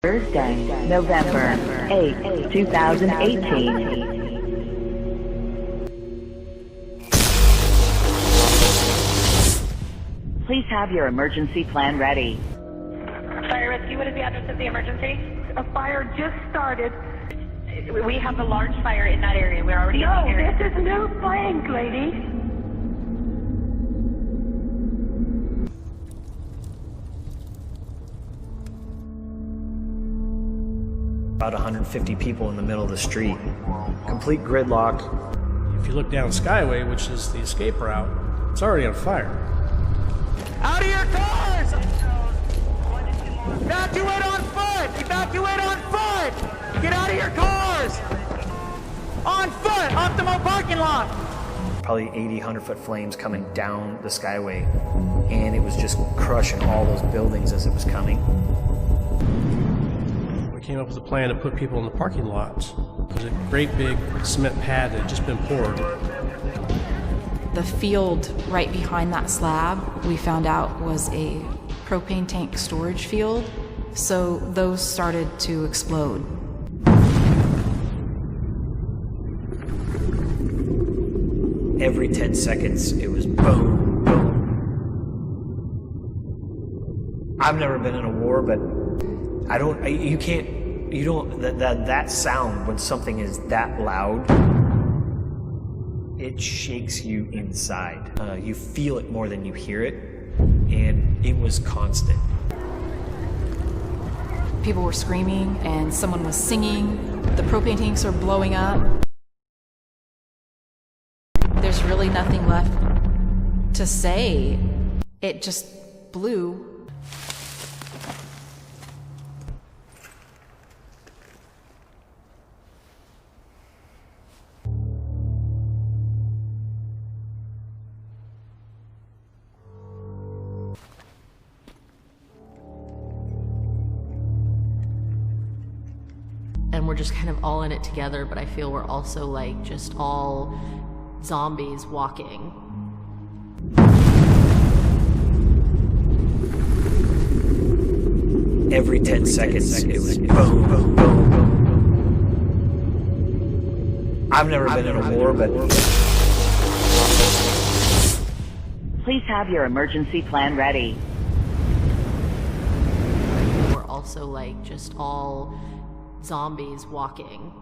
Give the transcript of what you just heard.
Thursday, November 8, 2018. Please have your emergency plan ready. Fire rescue, what is the address of the emergency? A fire just started. We have a large fire in that area. We're already in the area. No, this is no flames, lady. About 150 people in the middle of the street. Complete gridlock. If you look down Skyway, which is the escape route, it's already on fire. Out of your cars! Evacuate on foot! Evacuate on foot! Get out of your cars! On foot! Optimal parking lot! Probably 80, 100-foot flames coming down the Skyway. And it was just crushing all those buildings as it was coming. We came up with a plan to put people in the parking lots. There's a great big cement pad that had just been poured. The field right behind that slab, we found out, was a propane tank storage field, so those started to explode. Every 10 seconds, it was boom, boom. I've never been in a war, but that sound when something is that loud, it shakes you inside. You feel it more than you hear it, and it was constant. People were screaming and someone was singing. The propane tanks are blowing up. There's really nothing left to say. It just blew. And we're just kind of all in it together, but I feel we're also like just all zombies walking. Every 10 seconds, it was boom, boom, boom, boom. I've never been in a war, but... Please have your emergency plan ready. We're also like just all zombies walking.